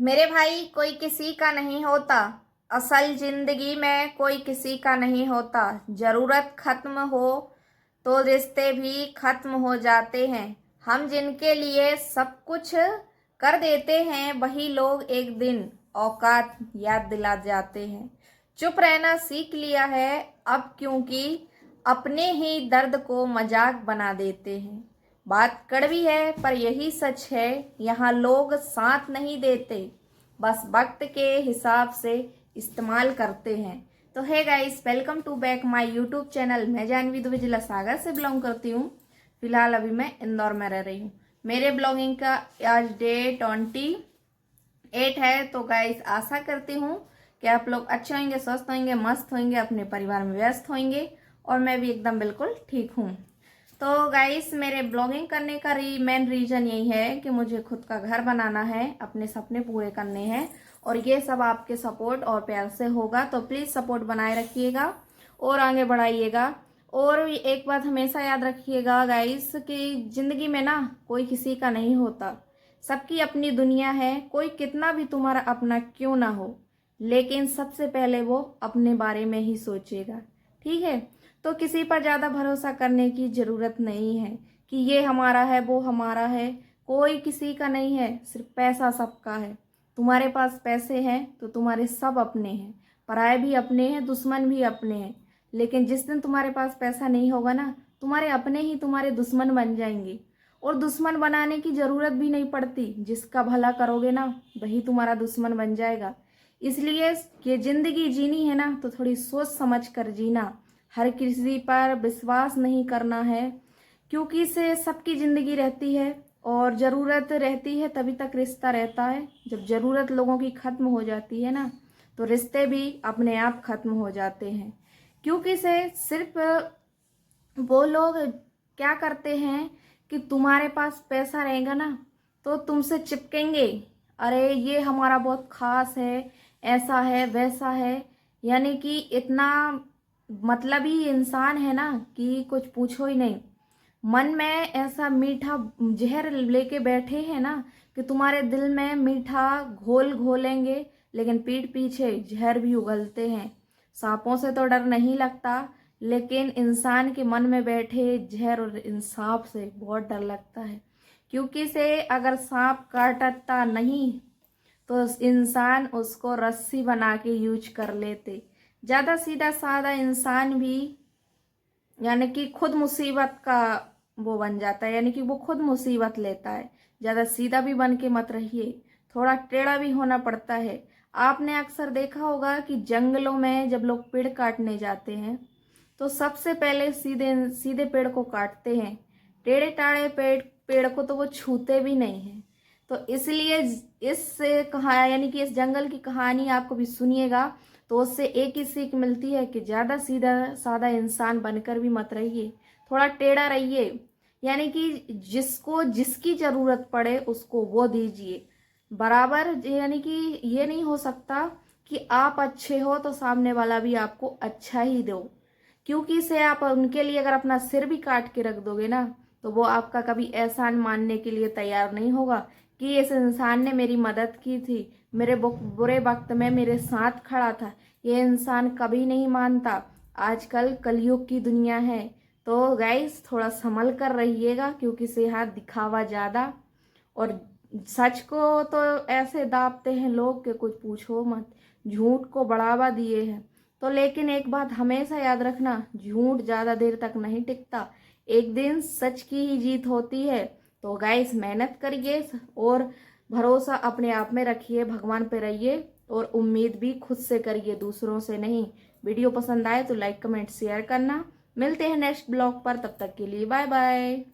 मेरे भाई, कोई किसी का नहीं होता। असल जिंदगी में कोई किसी का नहीं होता। जरूरत खत्म हो तो रिश्ते भी खत्म हो जाते हैं। हम जिनके लिए सब कुछ कर देते हैं वही लोग एक दिन औकात याद दिला जाते हैं। चुप रहना सीख लिया है अब, क्योंकि अपने ही दर्द को मजाक बना देते हैं। बात कड़वी है पर यही सच है, यहाँ लोग साथ नहीं देते, बस वक्त के हिसाब से इस्तेमाल करते हैं। तो है guys, welcome to back my YouTube channel. मैं जानवी दुबे, जिला सागर से बिलोंग करती हूँ। फिलहाल अभी मैं इंदौर में रह रही हूँ। मेरे ब्लॉगिंग का आज डे 28 है। तो गाइस, आशा करती हूँ कि आप लोग अच्छे होंगे, स्वस्थ होंगे, मस्त होंगे, अपने परिवार में व्यस्त होंगे और मैं भी एकदम बिल्कुल ठीक हूँ। तो गाइस, मेरे ब्लॉगिंग करने का मेन रीज़न यही है कि मुझे खुद का घर बनाना है, अपने सपने पूरे करने हैं और ये सब आपके सपोर्ट और प्यार से होगा। तो प्लीज़ सपोर्ट बनाए रखिएगा और आगे बढ़ाइएगा। और एक बात हमेशा याद रखिएगा गाइस कि ज़िंदगी में ना कोई किसी का नहीं होता। सबकी अपनी दुनिया है। कोई कितना भी तुम्हारा अपना क्यों ना हो, लेकिन सबसे पहले वो अपने बारे में ही सोचेगा। ठीक है? तो किसी पर ज़्यादा भरोसा करने की ज़रूरत नहीं है कि ये हमारा है, वो हमारा है। कोई किसी का नहीं है, सिर्फ पैसा सबका है। तुम्हारे पास पैसे हैं तो तुम्हारे सब अपने हैं, पराये भी अपने हैं, दुश्मन भी अपने हैं। लेकिन जिस दिन तुम्हारे पास पैसा नहीं होगा ना, तुम्हारे अपने ही तुम्हारे दुश्मन बन जाएंगे। और दुश्मन बनाने की ज़रूरत भी नहीं पड़ती, जिसका भला करोगे ना वही तुम्हारा दुश्मन बन जाएगा। इसलिए ये ज़िंदगी जीनी है ना तो थोड़ी सोच समझ कर जीना। हर किसी पर विश्वास नहीं करना है, क्योंकि इसे सबकी ज़िंदगी रहती है और ज़रूरत रहती है तभी तक रिश्ता रहता है। जब ज़रूरत लोगों की ख़त्म हो जाती है ना तो रिश्ते भी अपने आप ख़त्म हो जाते हैं। क्योंकि से सिर्फ वो लोग क्या करते हैं कि तुम्हारे पास पैसा रहेगा ना तो तुमसे चिपकेंगे। अरे ये हमारा बहुत खास है, ऐसा है, वैसा है। यानी कि इतना मतलबी इंसान है ना कि कुछ पूछो ही नहीं। मन में ऐसा मीठा जहर लेके बैठे हैं ना कि तुम्हारे दिल में मीठा घोल घोलेंगे, लेकिन पीठ पीछे जहर भी उगलते हैं। सांपों से तो डर नहीं लगता, लेकिन इंसान के मन में बैठे जहर और इंसाफ से बहुत डर लगता है। क्योंकि से अगर सांप काटता नहीं तो इंसान उसको रस्सी बना के यूज कर लेते। ज़्यादा सीधा साधा इंसान भी यानी कि खुद मुसीबत का वो बन जाता है, यानी कि वो खुद मुसीबत लेता है। ज़्यादा सीधा भी बन के मत रहिए, थोड़ा टेढ़ा भी होना पड़ता है। आपने अक्सर देखा होगा कि जंगलों में जब लोग पेड़ काटने जाते हैं तो सबसे पहले सीधे सीधे पेड़ को काटते हैं। टेढ़े टाढ़े पेड़ को तो वो छूते भी नहीं हैं। तो इसलिए इससे कहा, यानी कि इस जंगल की कहानी आप कभी सुनिएगा तो उससे एक ही सीख मिलती है कि ज़्यादा सीधा साधा इंसान बनकर भी मत रहिए, थोड़ा टेढ़ा रहिए। यानी कि जिसको जिसकी ज़रूरत पड़े उसको वो दीजिए बराबर। यानी कि ये नहीं हो सकता कि आप अच्छे हो तो सामने वाला भी आपको अच्छा ही दो। क्योंकि से आप उनके लिए अगर अपना सिर भी काट के रख दोगे ना तो वो आपका कभी एहसान मानने के लिए तैयार नहीं होगा कि इस इंसान ने मेरी मदद की थी, मेरे बुरे वक्त में मेरे साथ खड़ा था। ये इंसान कभी नहीं मानता। आजकल कलयुग की दुनिया है। तो गाइस, थोड़ा संभल कर रहिएगा, क्योंकि सेहत दिखावा ज़्यादा और सच को तो ऐसे दाबते हैं लोग कि कुछ पूछो मत। झूठ को बढ़ावा दिए हैं। तो लेकिन एक बात हमेशा याद रखना, झूठ ज़्यादा देर तक नहीं टिकता, एक दिन सच की ही जीत होती है। तो गाइस, मेहनत करिए और भरोसा अपने आप में रखिए, भगवान पे रहिए और उम्मीद भी खुद से करिए, दूसरों से नहीं। वीडियो पसंद आए तो लाइक कमेंट शेयर करना। मिलते हैं नेक्स्ट ब्लॉग पर, तब तक के लिए बाय बाय।